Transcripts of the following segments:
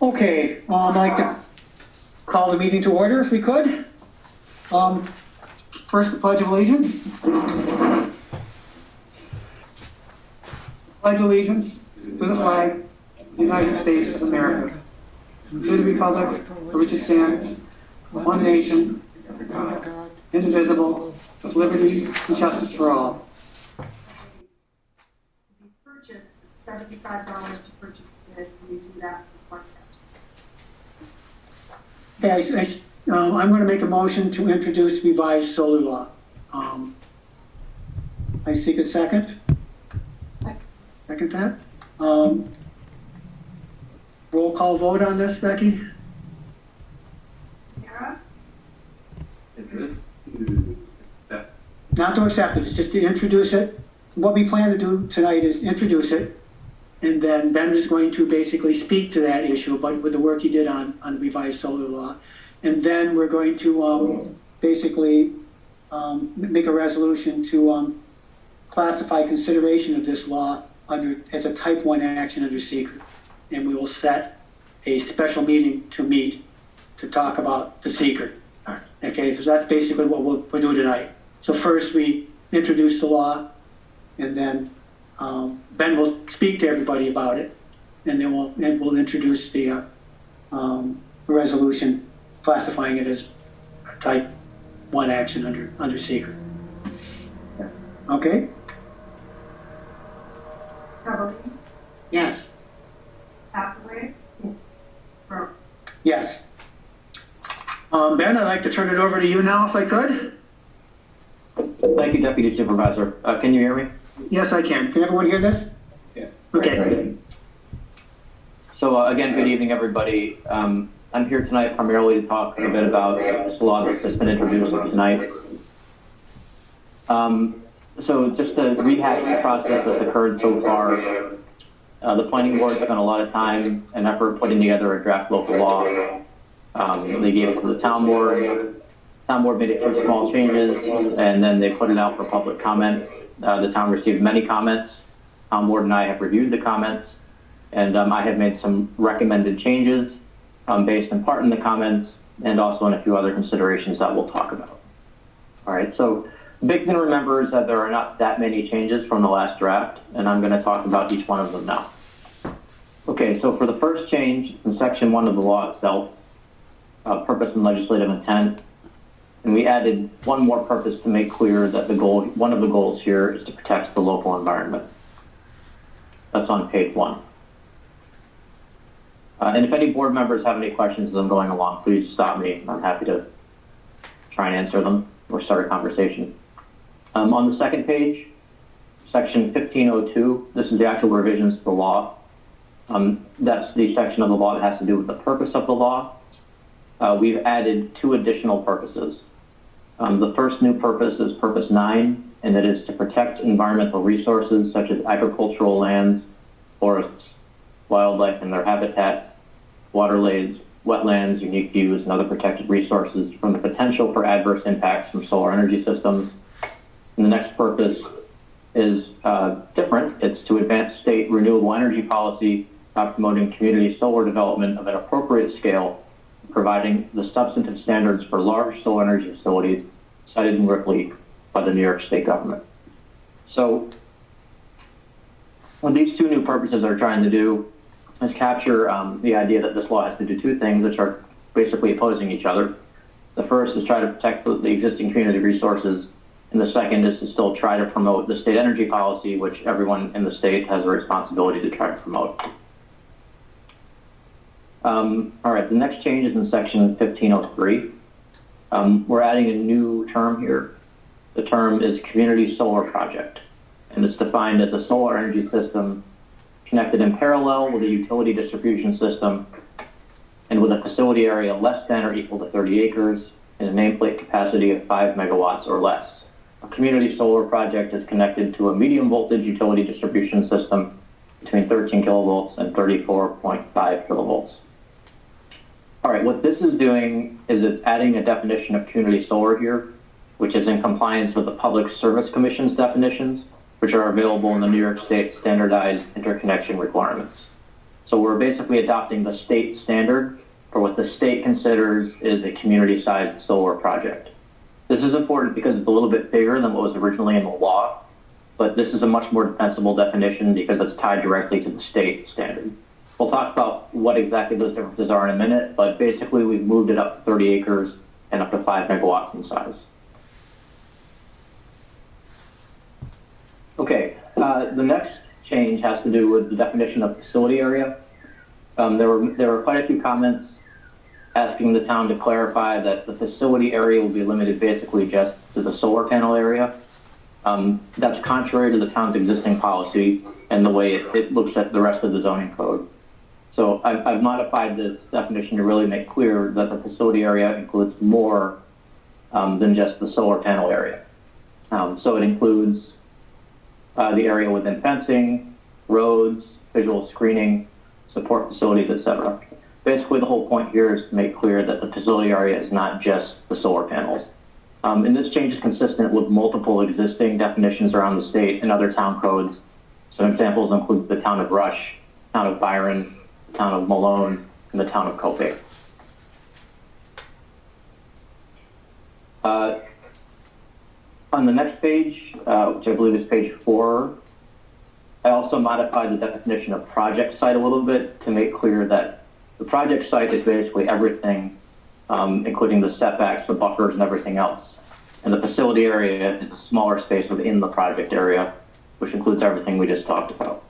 Okay, I'd like to call the meeting to order if we could. First, the Pledge of Allegiance. Pledge allegiance to the flag of the United States of America, and to the republic for which it stands, one nation, indivisible, with liberty and justice for all. Be purchased $75 to purchase it. We do that for Okay, I'm going to make a motion to introduce revised solar law. I seek a second. Second that. Roll call vote on this, Becky? Sarah? Not to accept it, it's just to introduce it. What we plan to do tonight is introduce it, and then Ben is going to basically speak to that issue, but with the work he did on revised solar law. And then we're going to basically make a resolution to classify consideration of this law as a type 1 action under secret. And we will set a special meeting to meet to talk about the secret. Okay, so that's basically what we'll do tonight. So first we introduce the law, and then Ben will speak to everybody about it, and then we'll introduce the resolution classifying it as a type 1 action under secret. Okay? Cavalier? Yes. Hathaway? Burke? Yes. Ben, I'd like to turn it over to you now if I could. Thank you, Deputy Supervisor. Can you hear me? Yes, I can. Can everyone hear this? Yeah. Okay. So again, good evening, everybody. I'm here tonight primarily to talk a bit about this law that's just been introduced tonight. So just to rehash the process that's occurred so far, the Planning Board spent a lot of time and effort putting together a draft local law. They gave it to the town board. The town board made a few small changes, and then they put it out for public comment. The town received many comments. Town board and I have reviewed the comments, and I have made some recommended changes based in part in the comments and also in a few other considerations that we'll talk about. All right, so the big thing to remember is that there are not that many changes from the last draft, and I'm going to talk about each one of them now. Okay, so for the first change in section 1 of the law itself, purpose and legislative intent, and we added one more purpose to make clear that one of the goals here is to protect the local environment. That's on page 1. And if any board members have any questions as I'm going along, please stop me. I'm happy to try and answer them or start a conversation. On the second page, section 1502, this is the actual revisions to the law. That's the section of the law that has to do with the purpose of the law. We've added 2 additional purposes. The first new purpose is purpose 9, and that is to protect environmental resources such as agricultural lands, forests, wildlife and their habitat, waterways, wetlands, unique views, and other protected resources from the potential for adverse impacts from solar energy systems. And the next purpose is different. It's to advance state renewable energy policy by promoting community solar development of an appropriate scale, providing the substantive standards for large solar energy facilities cited in Ripley by the New York State government. So what these 2 new purposes are trying to do is capture the idea that this law has to do 2 things, which are basically opposing each other. The first is try to protect the existing community resources, and the second is to still try to promote the state energy policy, which everyone in the state has a responsibility to try to promote. All right, the next change is in section 1503. We're adding a new term here. The term is community solar project, and it's defined as a solar energy system connected in parallel with a utility distribution system and with a facility area less than or equal to 30 acres and a nameplate capacity of 5 megawatts or less. A community solar project is connected to a medium voltage utility distribution system between 13 kilovolts and 34.5 kilovolts. All right, what this is doing is it's adding a definition of community solar here, which is in compliance with the Public Service Commission's definitions, which are available in the New York State Standardized Interconnection Requirements. So we're basically adopting the state standard for what the state considers is a community-sized solar project. This is important because it's a little bit bigger than what was originally in the law, but this is a much more defensible definition because it's tied directly to the state standard. We'll talk about what exactly those differences are in a minute, but basically we've moved it up to 30 acres and up to 5 megawatts in size. Okay, the next change has to do with the definition of facility area. There were quite a few comments asking the town to clarify that the facility area will be limited basically just to the solar panel area. That's contrary to the town's existing policy and the way it looks at the rest of the zoning code. So I've modified this definition to really make clear that the facility area includes more than just the solar panel area. So it includes the area within fencing, roads, visual screening, support facilities, etc. Basically, the whole point here is to make clear that the facility area is not just the solar panels. And this change is consistent with multiple existing definitions around the state and other town codes. Some examples include the town of Rush, town of Byron, the town of Malone, and the town of Copiague. On the next page, which I believe is page 4, I also modified the definition of project site a little bit to make clear that the project site is basically everything, including the setbacks, the buffers, and everything else. And the facility area is a smaller space within the project area, which includes everything we just talked about.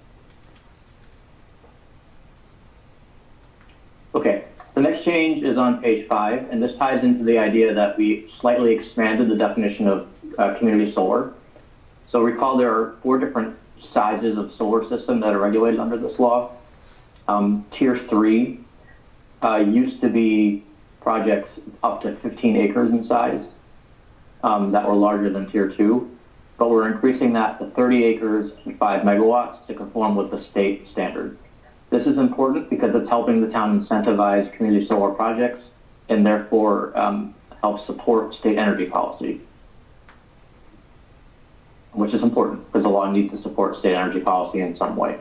Okay, the next change is on page 5, and this ties into the idea that we slightly expanded the definition of community solar. So recall there are 4 different sizes of solar system that are regulated under this law. Tier 3 used to be projects up to 15 acres in size that were larger than Tier 2, but we're increasing that to 30 acres and 5 megawatts to conform with the state standard. This is important because it's helping the town incentivize community solar projects and therefore help support state energy policy, which is important because the law needs to support state energy policy in some way.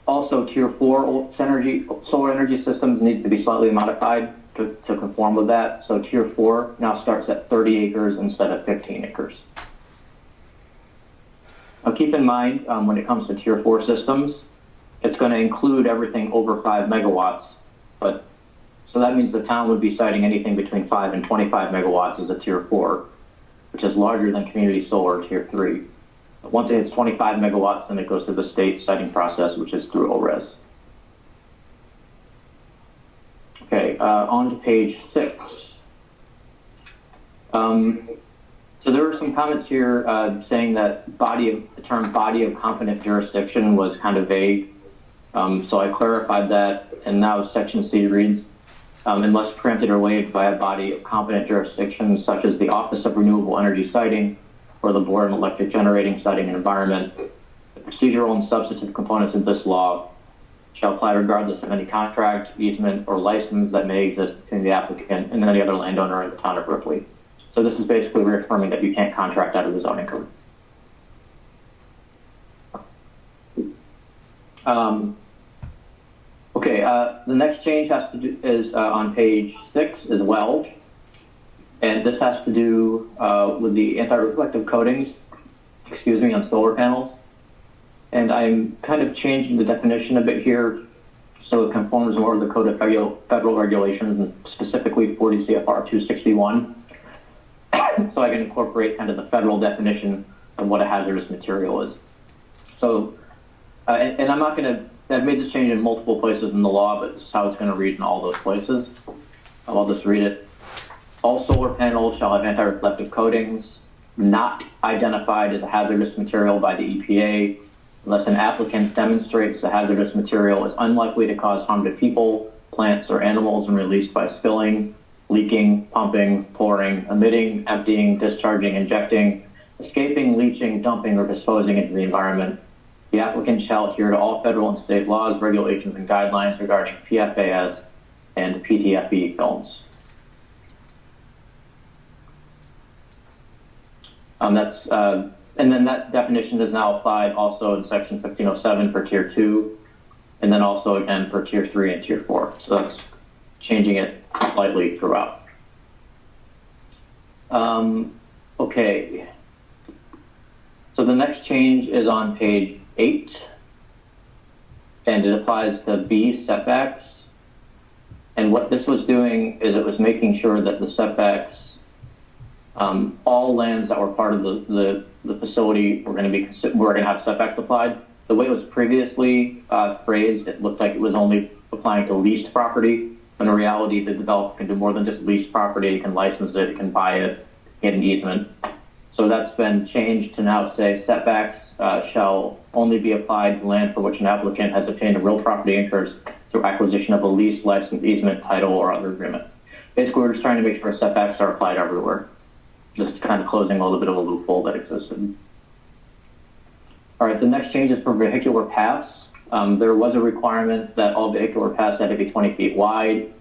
Also, Tier 4 solar energy systems need to be slightly modified to conform with that. So Tier 4 now starts at 30 acres instead of 15 acres. Now keep in mind, when it comes to Tier 4 systems, it's going to include everything over 5 megawatts. So that means the town would be citing anything between 5 and 25 megawatts as a Tier 4, which is larger than community solar Tier 3. Once it hits 25 megawatts, then it goes through the state citing process, which is through ORES. Okay, on to page 6. So there were some comments here saying that the term body of competent jurisdiction was kind of vague. So I clarified that, and now section C reads, unless preempted or waived by a body of competent jurisdiction, such as the Office of Renewable Energy Siting or the Board of Electric Generating, Siting, and Environment, the procedural and substantive components of this law shall apply regardless of any contract, easement, or license that may exist between the applicant and any other landowner in the town of Ripley. So this is basically reaffirming that you can't contract out of the zoning code. The next change is on page 6 as well. And this has to do with the anti-reflective coatings, on solar panels. And I'm kind of changing the definition a bit here so it conforms more to the Code of Federal Regulations, and specifically 40 CFR 261. So I can incorporate kind of the federal definition of what a hazardous material is. So, and I'm not going to, I've made this change in multiple places in the law, but this is how it's going to read in all those places. I'll just read it. All solar panels shall have anti-reflective coatings not identified as a hazardous material by the EPA unless an applicant demonstrates the hazardous material is unlikely to cause harm to people, plants, or animals when released by spilling, leaking, pumping, pouring, emitting, emptying, discharging, injecting, escaping, leaching, dumping, or disposing into the environment. The applicant shall adhere to all federal and state laws, regulations, and guidelines regarding PFAS and PTFE films. And then that definition is now applied also in section 1507 for tier 2, and then also again for tier 3 and tier 4. So that's changing it slightly throughout. Okay. So the next change is on page 8, and it applies to B setbacks. And what this was doing is it was making sure that the setbacks, all lands that were part of the facility were going to have setbacks applied. The way it was previously phrased, it looked like it was only applying to leased property. When in reality, the developer can do more than just leased property. It can license it, it can buy it, get an easement. So that's been changed to now say setbacks shall only be applied to land for which an applicant has obtained a real property interest through acquisition of a lease, license, easement, title, or other agreement. Basically, we're just trying to make sure setbacks are applied everywhere. Just kind of closing a little bit of a loophole that existed. All right, the next change is for vehicular paths. There was a requirement that all vehicular paths had to be 20 feet wide.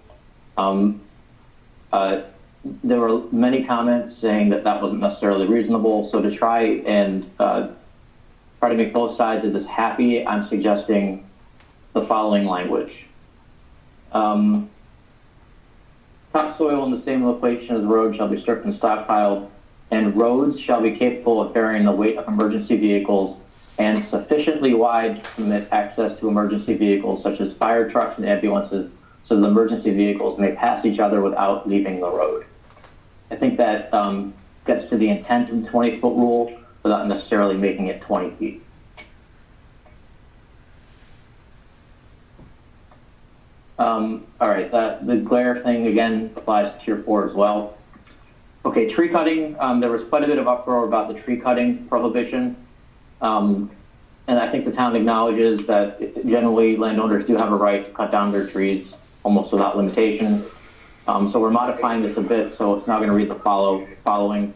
There were many comments saying that that wasn't necessarily reasonable. So to try to make both sides of this happy, I'm suggesting the following language. Topsoil in the same location as the road shall be stripped and stockpiled, and roads shall be capable of bearing the weight of emergency vehicles and sufficiently wide to permit access to emergency vehicles such as fire trucks and ambulances so the emergency vehicles may pass each other without leaving the road. I think that gets to the intent of the 20-foot rule without necessarily making it 20 feet. All right, the glare thing again applies to tier 4 as well. Okay, tree cutting. There was quite a bit of uproar about the tree cutting prohibition. And I think the town acknowledges that generally landowners do have a right to cut down their trees almost without limitation. So we're modifying this a bit, so it's now going to read the following.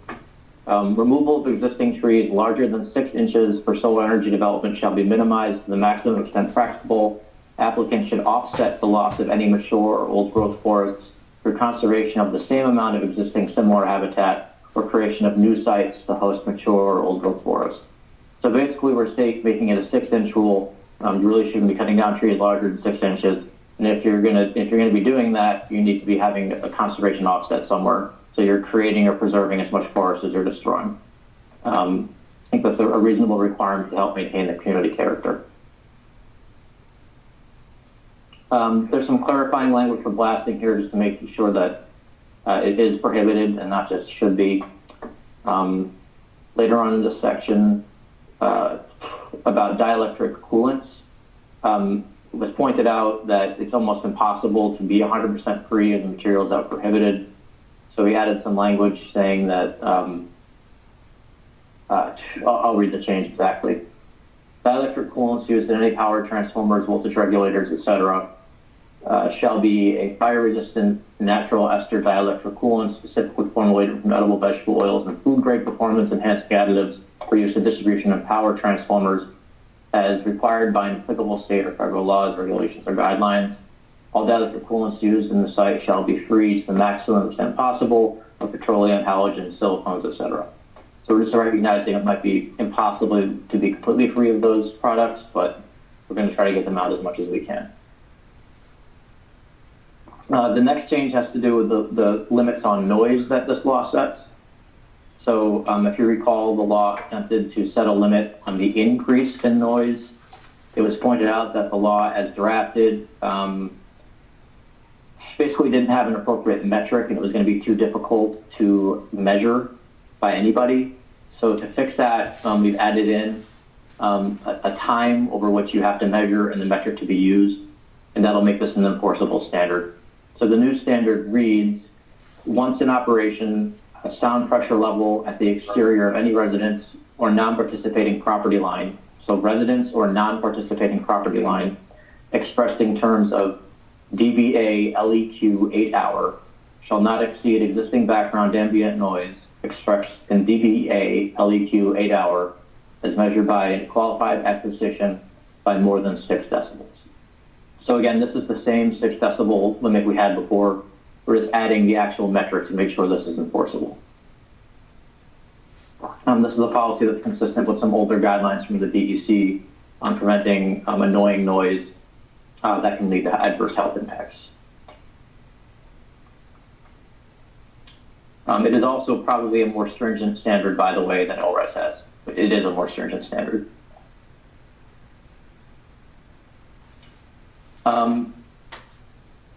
Removal of existing trees larger than 6 inches for solar energy development shall be minimized to the maximum extent practicable. Applicants should offset the loss of any mature or old growth forests through conservation of the same amount of existing similar habitat or creation of new sites to host mature or old growth forests. So basically we're making it a 6-inch rule. You really shouldn't be cutting down trees larger than 6 inches. And if you're gonna be doing that, you need to be having a conservation offset somewhere. So you're creating or preserving as much forest as you're destroying. I think that's a reasonable requirement to help maintain the community character. There's some clarifying language for blasting here just to make sure that it is prohibited and not just should be. Later on in this section about dielectric coolants, it was pointed out that it's almost impossible to be 100% free of the materials that are prohibited. So we added some language saying that, I'll read the change exactly. Dielectric coolants used in any power transformers, voltage regulators, etc., shall be a fire-resistant natural ester dielectric coolant specifically formulated from edible vegetable oils and food-grade performance-enhancing additives for use in distribution of power transformers as required by an applicable state or federal laws, regulations, or guidelines. All dielectric coolants used in the site shall be free to the maximum extent possible of petroleum, halogens, silicones, etc. So we're just recognizing it might be impossible to be completely free of those products, but we're going to try to get them out as much as we can. The next change has to do with the limits on noise that this law sets. So if you recall, the law attempted to set a limit on the increase in noise. It was pointed out that the law as drafted basically didn't have an appropriate metric, and it was going to be too difficult to measure by anybody. So to fix that, we've added in a time over which you have to measure and the metric to be used, and that'll make this an enforceable standard. So the new standard reads, once in operation, a sound pressure level at the exterior of any residence or non-participating property line, so residence or non-participating property line, expressed in terms of dBA LEQ 8-hour, shall not exceed existing background ambient noise expressed in dBA LEQ 8-hour as measured by a qualified acquisition by more than 6 decibels. So again, this is the same 6 decibel limit we had before. We're just adding the actual metric to make sure this is enforceable. This is a policy that's consistent with some older guidelines from the DEC on preventing annoying noise that can lead to adverse health impacts. It is also probably a more stringent standard, by the way, than ORES has. It is a more stringent standard. I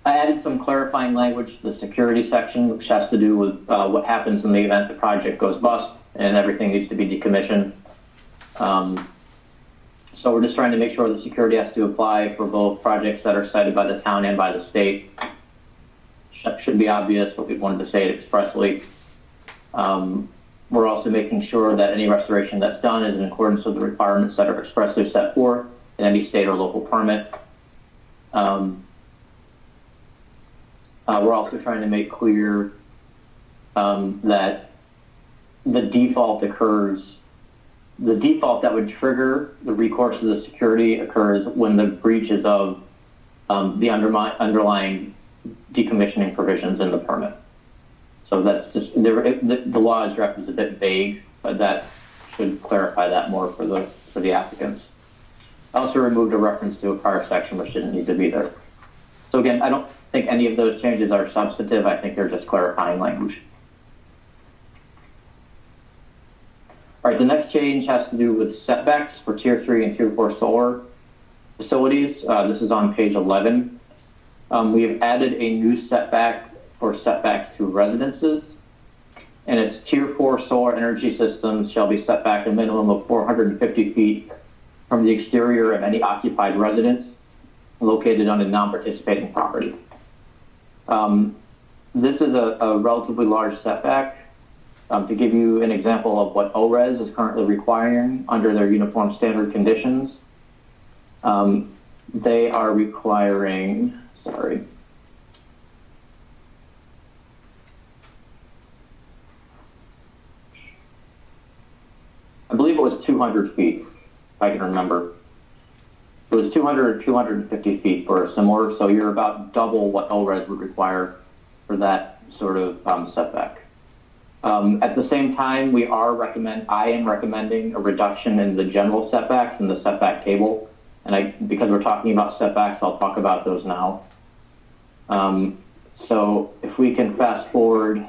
added some clarifying language to the security section, which has to do with what happens in the event the project goes bust and everything needs to be decommissioned. So we're just trying to make sure the security has to apply for both projects that are cited by the town and by the state. Should be obvious, but we wanted to say it expressly. We're also making sure that any restoration that's done is in accordance with the requirements that are expressly set forth in any state or local permit. We're also trying to make clear that the default that would trigger the recourse to the security occurs when the breach is of the underlying decommissioning provisions in the permit. So that's just, the law is drafted as a bit vague, but that should clarify that more for the applicants. I also removed a reference to a prior section which didn't need to be there. So again, I don't think any of those changes are substantive. I think they're just clarifying language. All right, the next change has to do with setbacks for Tier 3 and Tier 4 solar facilities. This is on page 11. We have added a new setback for setbacks to residences, and it's Tier 4 solar energy systems shall be set back a minimum of 450 feet from the exterior of any occupied residence located on a non-participating property. This is a relatively large setback. To give you an example of what ORES is currently requiring under their uniform standard conditions, they are requiring, I believe it was 200 feet, if I can remember. It was 200 or 250 feet for a similar, so you're about double what ORES would require for that sort of setback. At the same time, I am recommending a reduction in the general setbacks in the setback table. And because we're talking about setbacks, I'll talk about those now. So if we can fast forward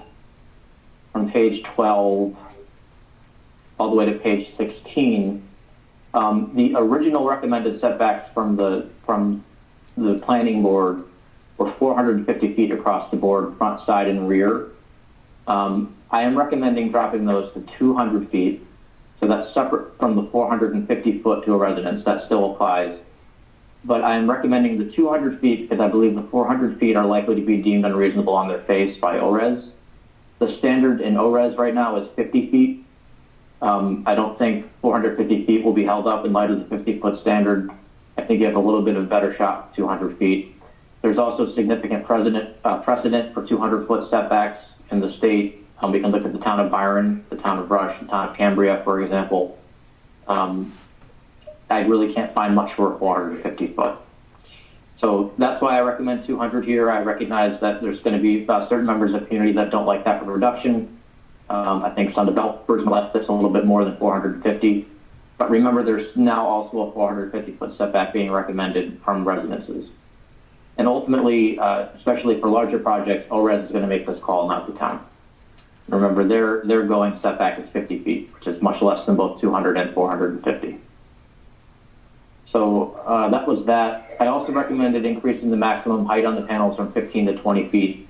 from page 12 all the way to page 16, the original recommended setbacks from the planning board were 450 feet across the board, front, side, and rear. I am recommending dropping those to 200 feet, so that's separate from the 450 foot to a residence. That still applies. But I am recommending the 200 feet because I believe the 400 feet are likely to be deemed unreasonable on their face by ORES. The standard in ORES right now is 50 feet. I don't think 450 feet will be held up in light of the 50-foot standard. I think you have a little bit of a better shot with 200 feet. There's also significant precedent for 200-foot setbacks in the state. We can look at the town of Byron, the town of Rush, the town of Cambria, for example. I really can't find much for a 450 foot. So that's why I recommend 200 here. I recognize that there's going to be certain members of the community that don't like that for reduction. I think some developers left this a little bit more than 450. But remember, there's now also a 450-foot setback being recommended from residences. And ultimately, especially for larger projects, ORES is going to make this call, not the town. Remember, their going setback is 50 feet, which is much less than both 200 and 450. So that was that. I also recommended increasing the maximum height on the panels from 15 to 20 feet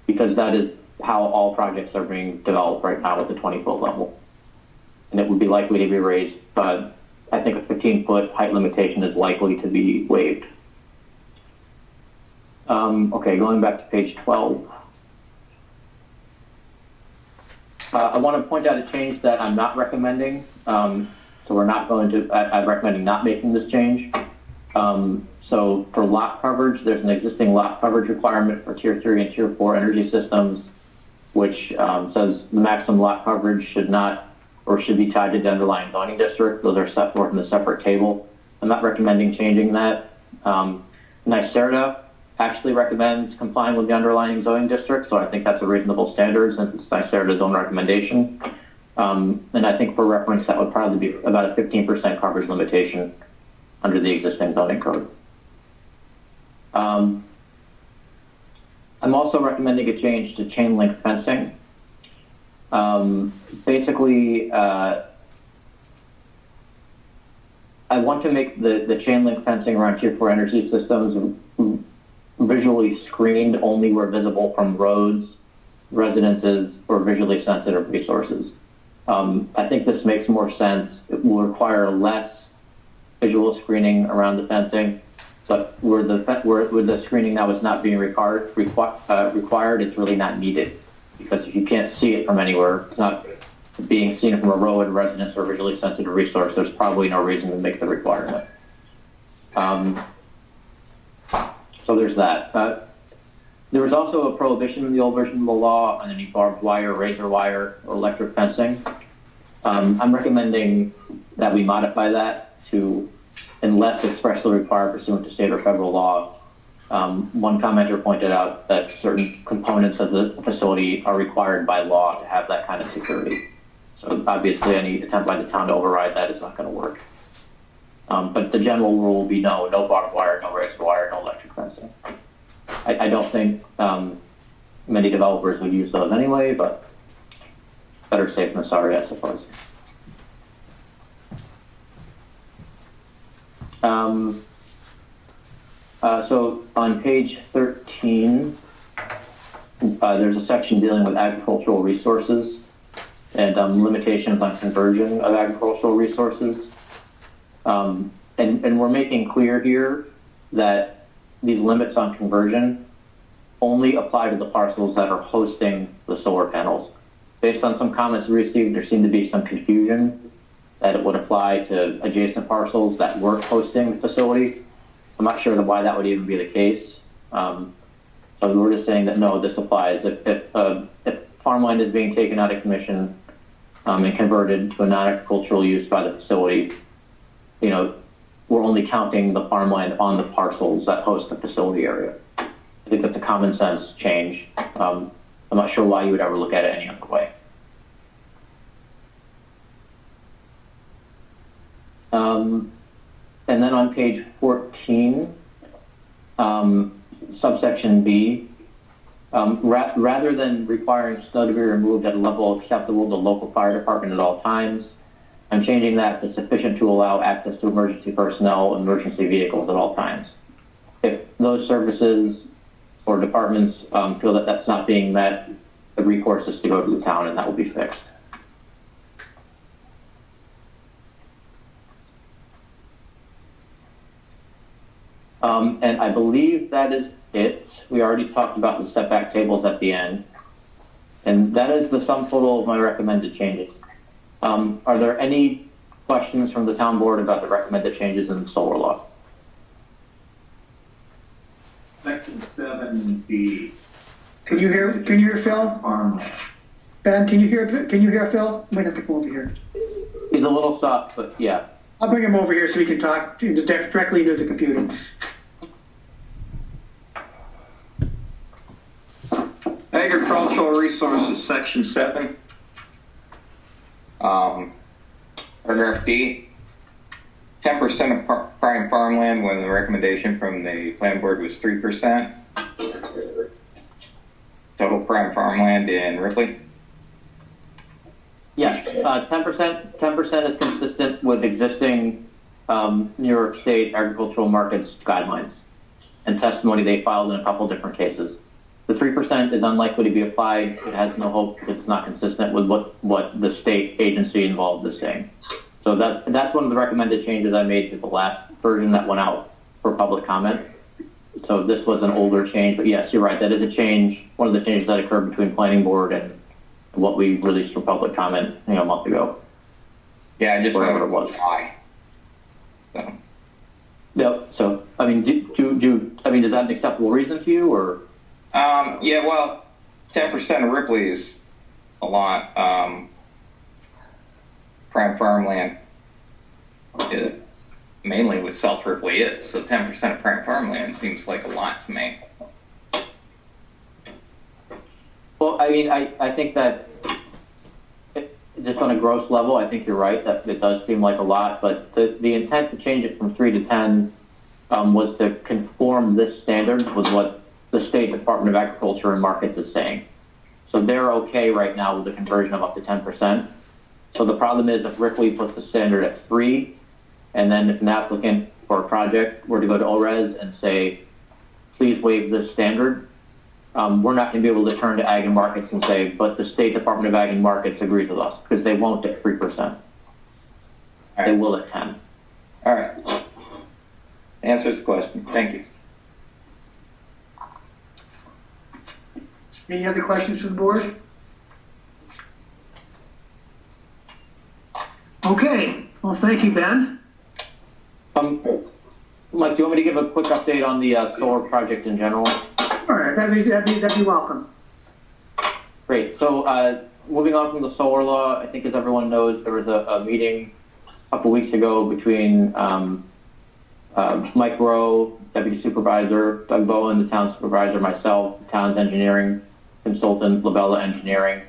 because that is how all projects are being developed right now at the 20-foot level. And it would be likely to be raised, but I think a 15-foot height limitation is likely to be waived. Okay, going back to page 12. I want to point out a change that I'm not recommending. So I'm recommending not making this change. So for lot coverage, there's an existing lot coverage requirement for Tier 3 and Tier 4 energy systems, which says the maximum lot coverage should be tied to the underlying zoning district. Those are set forth in a separate table. I'm not recommending changing that. NYSERDA actually recommends complying with the underlying zoning district, so I think that's a reasonable standard since it's NYSERDA's own recommendation. And I think for reference, that would probably be about a 15% coverage limitation under the existing zoning code. I'm also recommending a change to chain link fencing. Basically, I want to make the chain link fencing around Tier 4 energy systems visually screened only where visible from roads, residences, or visually sensitive resources. I think this makes more sense. It will require less visual screening around the fencing, but where the screening now is not being required, it's really not needed, because if you can't see it from anywhere, it's not being seen from a road, residence, or visually sensitive resource, there's probably no reason to make the requirement. So there's that. There was also a prohibition in the old version of the law on any barbed wire, razor wire, or electric fencing. I'm recommending that we modify that to, unless expressly required pursuant to state or federal law. One commenter pointed out that certain components of the facility are required by law to have that kind of security. So obviously any attempt by the town to override that is not going to work. But the general rule will be no barbed wire, no razor wire, no electric fencing. I don't think many developers would use those anyway, but better safe than sorry, I suppose. So on page 13, there's a section dealing with agricultural resources and limitations on conversion of agricultural resources. And we're making clear here that these limits on conversion only apply to the parcels that are hosting the solar panels. Based on some comments we received, there seemed to be some confusion that it would apply to adjacent parcels that weren't hosting the facility. I'm not sure why that would even be the case. So we're just saying that no, this applies. If farmland is being taken out of commission and converted to a non-agricultural use by the facility, we're only counting the farmland on the parcels that host the facility area. I think that's a common sense change. I'm not sure why you would ever look at it any other way. And then on page 14, subsection B, rather than requiring snow to be removed at a level acceptable to the local fire department at all times, I'm changing that to sufficient to allow access to emergency personnel and emergency vehicles at all times. If those services or departments feel that that's not being met, the recourse is to go to the town and that will be fixed. And I believe that is it. We already talked about the setback tables at the end. And that is the sum total of my recommended changes. Are there any questions from the town board about the recommended changes in the solar law? Section 7B. Can you hear Phil? Farmland. Ben, can you hear Phil? I might have to come over here. He's a little soft, but yeah. I'll bring him over here so he can talk directly into the computer. Agricultural resources, section 7. Paragraph D. 10% of prime farmland when the recommendation from the plan board was 3%. Total prime farmland in Ripley. Yes, 10% is consistent with existing New York State agricultural markets guidelines and testimony they filed in a couple different cases. The 3% is unlikely to be applied. It has no hope. It's not consistent with what the state agency involved is saying. So that's one of the recommended changes I made to the last version that went out for public comment. So this was an older change, but yes, you're right. That is a change, one of the changes that occurred between planning board and what we released for public comment, a month ago. Yeah, I just whatever wondered it was. why. So. Yep. So, I mean, is that an acceptable reason to you, or? Yeah, well, 10% of Ripley is a lot. Prime farmland is mainly what South Ripley is, so 10% of prime farmland seems like a lot to me. Well, I mean, I think that just on a gross level, I think you're right that it does seem like a lot, but the intent to change it from 3 to 10 was to conform this standard with what the State Department of Agriculture and Markets is saying. So they're okay right now with the conversion of up to 10%. So the problem is if Ripley puts the standard at 3, and then if an applicant for a project were to go to ORES and say, please waive this standard, we're not going to be able to turn to Ag and Markets and say, but the State Department of Ag and Markets agrees with us, because they won't at 3%. They will at 10. All right. Answers the question. Thank you. Any other questions from the board? Okay, well, thank you, Ben. Mike, do you want me to give a quick update on the solar project in general? All right, that'd be welcome. Great. So moving on from the solar law, I think as everyone knows, there was a meeting a couple weeks ago between Mike Rowe, Deputy Supervisor, Doug Bowen, the town supervisor, myself, the town's engineering consultant, Labella Engineering,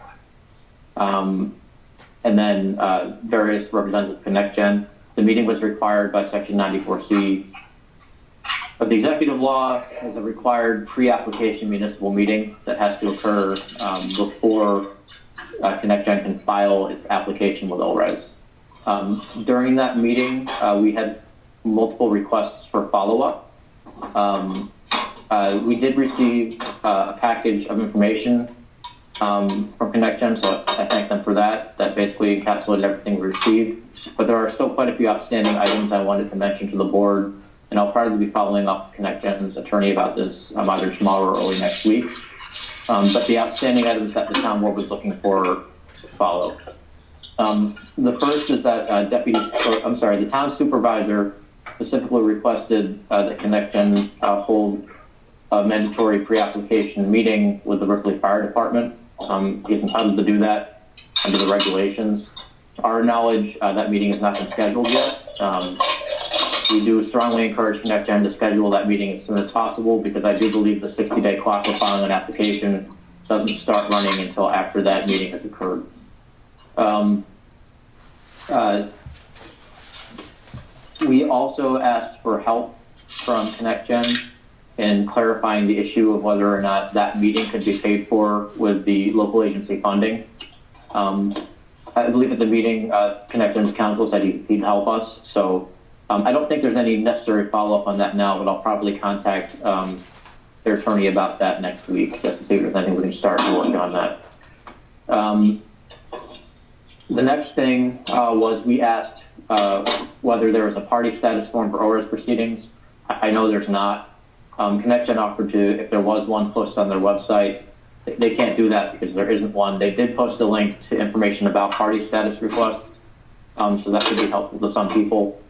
and then various representatives of ConnectGen. The meeting was required by Section 94C of the executive law as a required pre-application municipal meeting that has to occur before ConnectGen can file its application with ORES. During that meeting, we had multiple requests for follow-up. We did receive a package of information from ConnectGen, so I thank them for that. That basically encapsulated everything we received. But there are still quite a few outstanding items I wanted to mention to the board, and I'll probably be following up with ConnectGen's attorney about this either tomorrow or early next week. But the outstanding items that the town board was looking for follow. The first is that the town supervisor specifically requested that ConnectGen hold a mandatory pre-application meeting with the Ripley Fire Department. He's entitled to do that under the regulations. To our knowledge, that meeting has not been scheduled yet. We do strongly encourage ConnectGen to schedule that meeting as soon as possible, because I do believe the 60-day clock for filing an application doesn't start running until after that meeting has occurred. We also asked for help from ConnectGen in clarifying the issue of whether or not that meeting could be paid for with the local agency funding. I believe at the meeting, ConnectGen's counsel said he'd help us. So I don't think there's any necessary follow-up on that now, but I'll probably contact their attorney about that next week, just to see if there's anything we can start working on that. The next thing was we asked whether there was a party status form for ORES proceedings. I know there's not. ConnectGen offered to, if there was one posted on their website. They can't do that because there isn't one. They did post a link to information about party status requests, so that could be helpful to some people.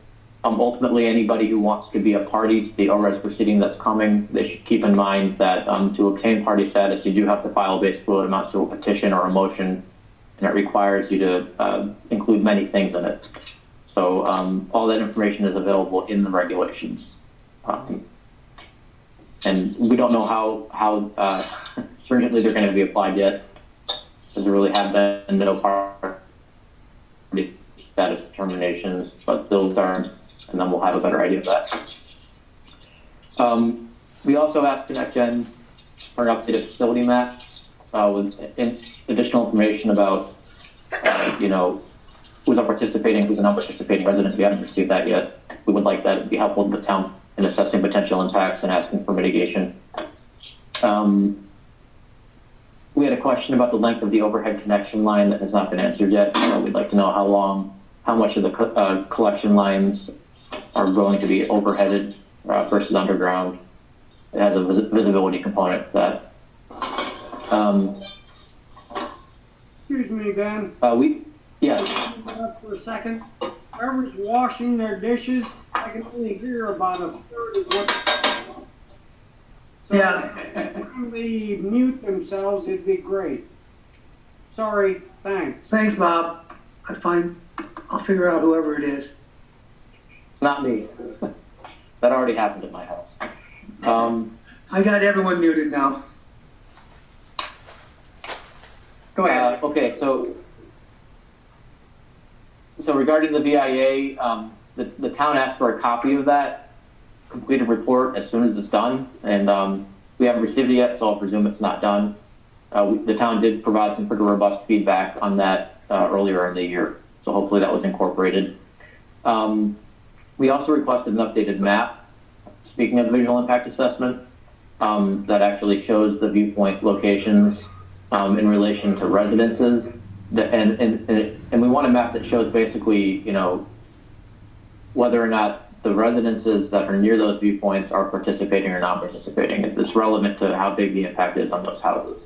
Ultimately, anybody who wants to be a party to the ORES proceeding that's coming, they should keep in mind that to obtain party status, you do have to file basically what amounts to a petition or a motion, and it requires you to include many things in it. So all that information is available in the regulations. And we don't know how stringently they're going to be applied yet, because there really have been no party status determinations, but those are, and then we'll have a better idea of that. We also asked ConnectGen for an updated facility map with additional information about, who's participating, who's a non-participating resident. We haven't received that yet. We would like that. It'd be helpful to the town in assessing potential impacts and asking for mitigation. We had a question about the length of the overhead connection line that has not been answered yet. We'd like to know how much of the collection lines are going to be overheaded versus underground. It has a visibility component to that. Excuse me, Ben. Yes. Up for a second. Whoever's washing their dishes, I can only hear about a third of what. So Yeah. If they mute themselves, it'd be great. Sorry. Thanks. Thanks, Bob. I'll figure out whoever it is. Not me. That already happened at my house. I got everyone muted now. Go ahead. Okay, so So regarding the VIA, the town asked for a copy of that completed report as soon as it's done, and we haven't received it yet, so I'll presume it's not done. The town did provide some pretty robust feedback on that earlier in the year, so hopefully that was incorporated. We also requested an updated map, speaking of the visual impact assessment, that actually shows the viewpoint locations in relation to residences. And we want a map that shows basically, whether or not the residences that are near those viewpoints are participating or not participating. It's relevant to how big the impact is on those houses.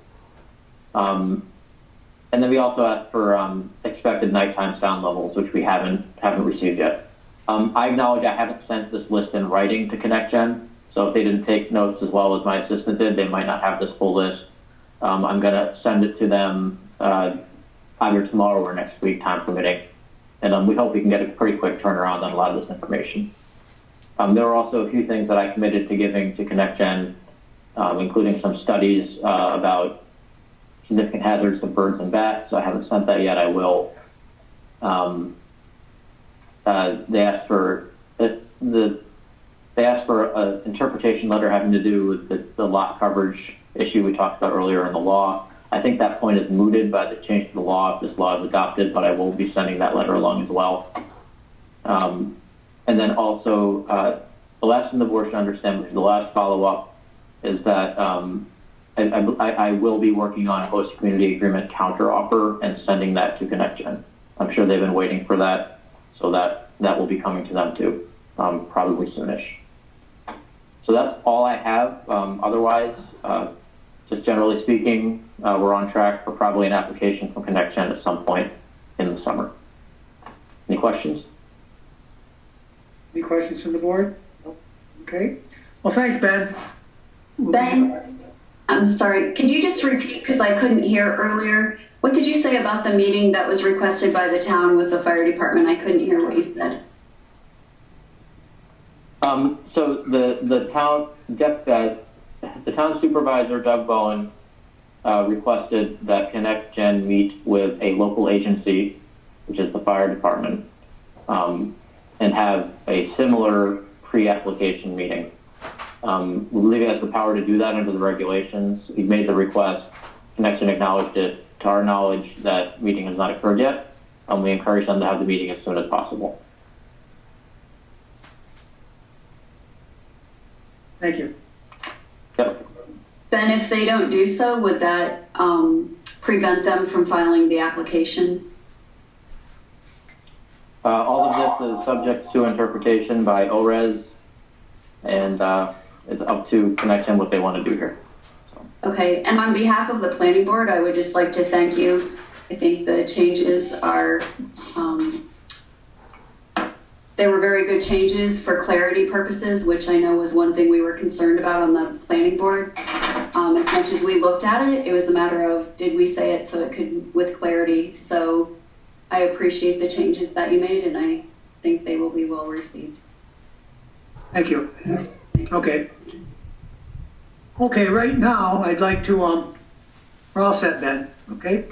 And then we also asked for expected nighttime sound levels, which we haven't received yet. I acknowledge I haven't sent this list in writing to ConnectGen, so if they didn't take notes as well as my assistant did, they might not have this full list. I'm going to send it to them either tomorrow or next week, time permitting. And we hope we can get a pretty quick turnaround on a lot of this information. There are also a few things that I committed to giving to ConnectGen, including some studies about significant hazards to birds and bats. So I haven't sent that yet. I will. They asked for an interpretation letter having to do with the lot coverage issue we talked about earlier in the law. I think that point is mooted by the change to the law if this law is adopted, but I will be sending that letter along as well. And then also, the last thing the board should understand, which is the last follow-up, is that I will be working on a host community agreement counteroffer and sending that to ConnectGen. I'm sure they've been waiting for that, so that will be coming to them too, probably soonish. So that's all I have. Otherwise, just generally speaking, we're on track for probably an application from ConnectGen at some point in the summer. Any questions? Any questions from the board? Okay. Well, thanks, Ben. Ben, I'm sorry. Could you just repeat, because I couldn't hear earlier? What did you say about the meeting that was requested by the town with the fire department? I couldn't hear what you said. So the town supervisor, Doug Bowen, requested that ConnectGen meet with a local agency, which is the fire department, and have a similar pre-application meeting. We believe he has the power to do that under the regulations. He made the request. ConnectGen acknowledged it. To our knowledge, that meeting has not occurred yet. We encourage them to have the meeting as soon as possible. Thank you. Yep. Ben, if they don't do so, would that prevent them from filing the application? All of this is subject to interpretation by ORES, and it's up to ConnectGen what they want to do here. Okay, and on behalf of the planning board, I would just like to thank you. I think the changes are, they were very good changes for clarity purposes, which I know was one thing we were concerned about on the planning board. As much as we looked at it, it was a matter of, did we say it so it could, with clarity? So I appreciate the changes that you made, and I think they will be well received. Thank you. Okay. Okay, right now, I'd like to, we're all set, Ben, okay?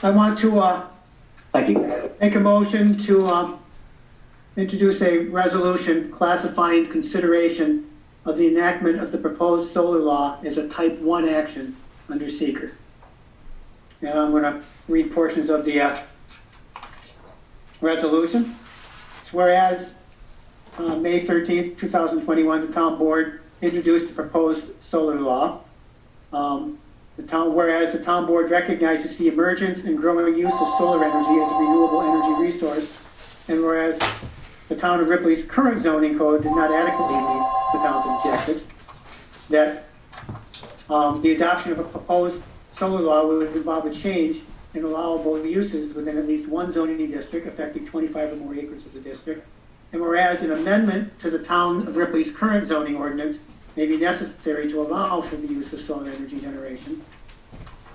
I want to Thank you. make a motion to introduce a resolution classifying consideration of the enactment of the proposed solar law as a type 1 action under seeker. And I'm going to read portions of the resolution. It's whereas May 13th, 2021, the town board introduced the proposed solar law. Whereas the town board recognizes the emergence and growing use of solar energy as a renewable energy resource, and whereas the town of Ripley's current zoning code did not adequately meet the town's objectives, that the adoption of a proposed solar law would involve a change in allowable uses within at least one zoning district affecting 25 or more acres of the district. And whereas an amendment to the town of Ripley's current zoning ordinance may be necessary to allow for the use of solar energy generation.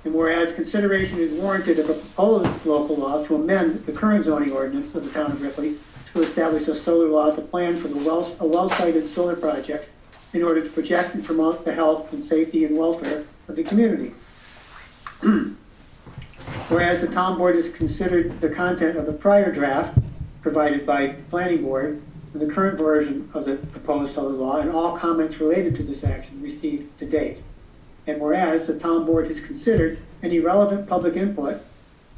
And whereas consideration is warranted of a proposed local law to amend the current zoning ordinance of the town of Ripley to establish a solar law to plan for a well-sited solar projects in order to project and promote the health and safety and welfare of the community. whereas the town board has considered the content of the prior draft provided by planning board and the current version of the proposed solar law and all comments related to this action received to date. And whereas the town board has considered any relevant public input,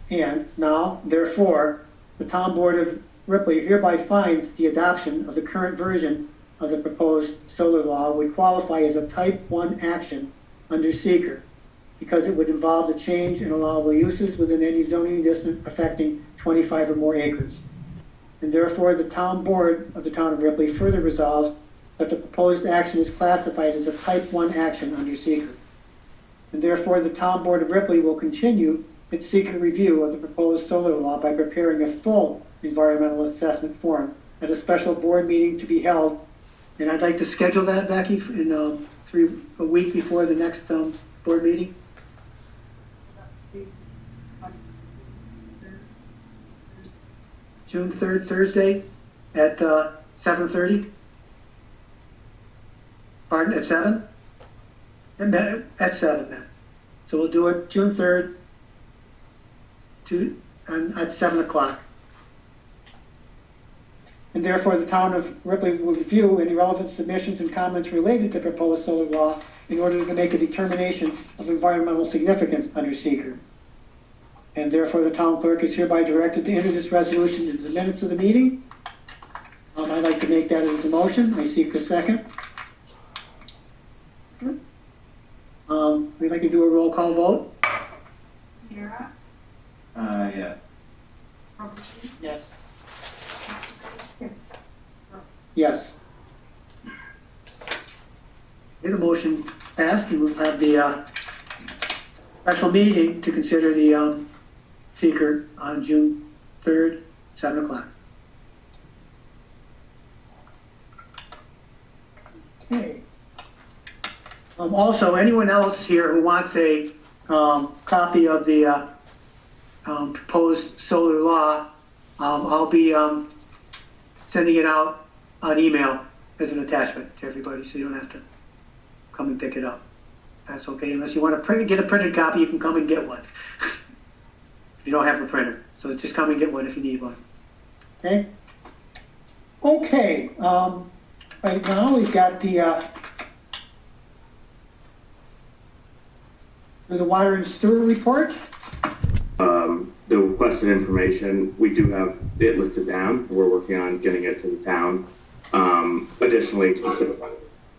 and now, therefore, the town board of Ripley hereby finds the adoption of the current version of the proposed solar law would qualify as a type 1 action under seeker, because it would involve the change in allowable uses within any zoning district affecting 25 or more acres. And therefore, the town board of the town of Ripley further resolves that the proposed action is classified as a type 1 action under seeker. And therefore, the town board of Ripley will continue its seeker review of the proposed solar law by preparing a full environmental assessment form at a special board meeting to be held. And I'd like to schedule that, Becky, in a week before the next board meeting. June 3rd, Thursday at 7:30. Pardon, at 7? At 7 then. So we'll do it June 3rd at 7 o'clock. And therefore, the town of Ripley will review any relevant submissions and comments related to proposed solar law in order to make a determination of environmental significance under seeker. And therefore, the town clerk is hereby directed to enter this resolution into the minutes of the meeting. I'd like to make that as a motion. I seek a second. We'd like to do a roll call vote. Mira, Yeah. Robertson, Yes. Yes. Okay, the motion passed, and we'll have the special meeting to consider the seeker on June 3rd, 7 o'clock. Okay. Also, anyone else here who wants a copy of the proposed solar law, I'll be sending it out on email as an attachment to everybody, so you don't have to come and pick it up. That's okay, unless you want to get a printed copy, you can come and get one. You don't have a printer, so just come and get one if you need one. Okay? Okay, right now we've got the water and sewer report. The requested information, we do have it listed down. We're working on getting it to the town. Additionally, specifically,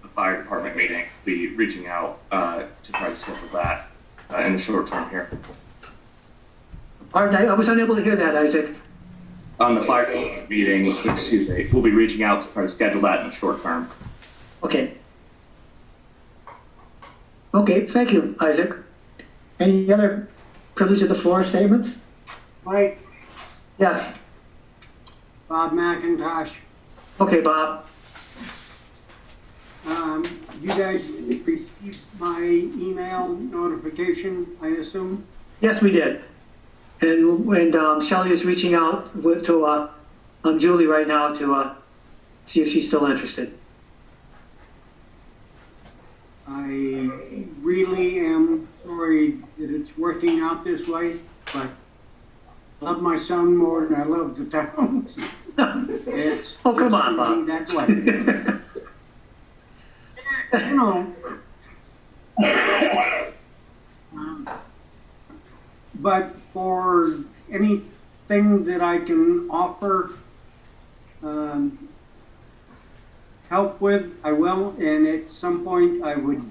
the fire department meeting, be reaching out to try to schedule that in the short term here. Pardon, I was unable to hear that, Isaac. On the fire department meeting, excuse me, we'll be reaching out to try to schedule that in the short term. Okay. Okay, thank you, Isaac. Any other privilege of the floor statements? Mike, Yes. Bob McIntosh. Okay, Bob. You guys received my email notification, I assume? Yes, we did. And Shelley is reaching out to Julie right now to see if she's still interested. I really am sorry that it's working out this way, but I love my son more than I love the town. It's Oh, come on, Bob. that way. You know. But for anything that I can offer help with, I will. And at some point, I would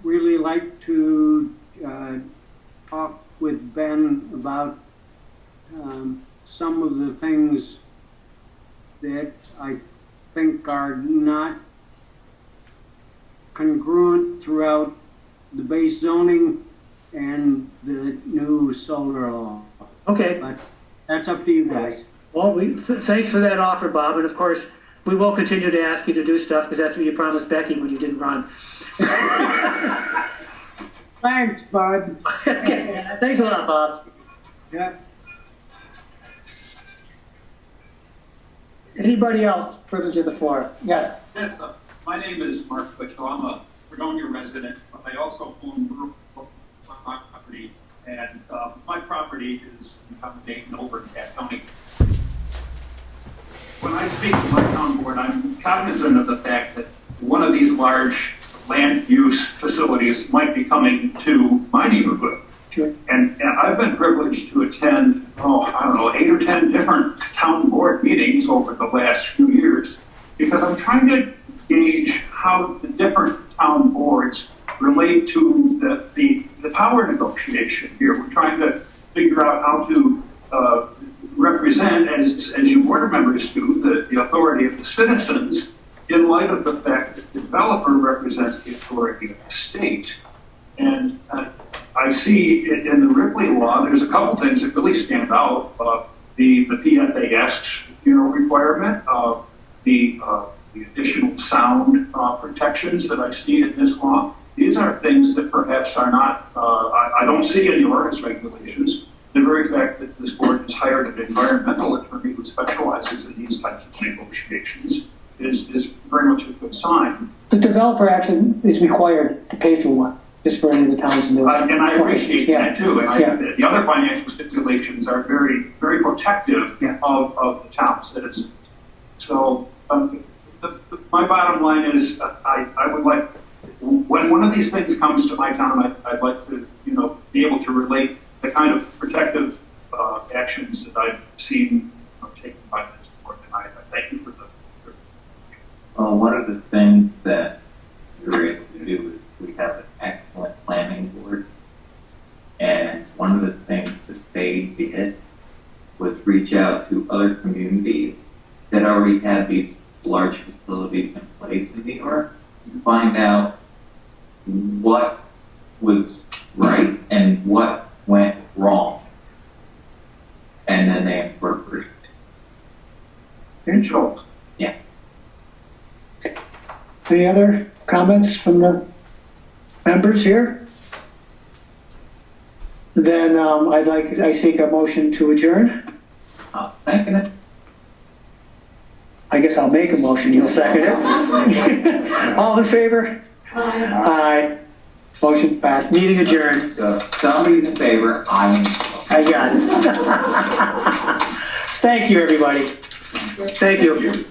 really like to talk with Ben about some of the things that I think are not congruent throughout the base zoning and the new solar law. Okay. But that's up to you guys. Well, thanks for that offer, Bob. And of course, we will continue to ask you to do stuff because that's what you promised Becky when you didn't run. Thanks, bud. Okay. Thanks a lot, Bob. Yeah. Anybody else privilege of the floor? Yes. Yes, my name is Mark Butcher. I'm a Fredonia resident, but I also own rural property and my property is in Dayton over in Cat County. When I speak to my town board, I'm cognizant of the fact that one of these large land use facilities might be coming to my neighborhood. Sure. And I've been privileged to attend, I don't know, 8 or 10 different town board meetings over the last few years, because I'm trying to gauge how the different town boards relate to the power negotiation here. We're trying to figure out how to represent, as you board members do, the authority of the citizens in light of the fact that the developer represents the authority of the state. And I see in the Ripley law, there's a couple things that really stand out. The PFAS, requirement, the additional sound protections that I see in this law. These are things that perhaps are not, I don't see in the ordinance regulations. The very fact that this board has hired an environmental attorney who specializes in these types of negotiations is very much a good sign. The developer actually is required to pay for one, just for any of the towns in the And I appreciate yeah. that too. And Yeah. the other financial stipulations are very, very protective Yeah. of the town citizens. So my bottom line is I would like, when one of these things comes to my town, I'd like to, be able to relate the kind of protective actions that I've seen taken by this board. And I thank you for the. One of the things that we're able to do is we have an excellent planning board. And one of the things that they did was reach out to other communities that already had these large facilities in place in New York to find out what was right and what went wrong. And then they incorporated it. Control. Yeah. Any other comments from the members here? Then I seek a motion to adjourn. Thanking it. I guess I'll make a motion, you'll second it. All in favor? Aye. Motion passed. Meeting adjourned. So if somebody's in favor, I'm. I got it. Thank you, everybody. Thank you.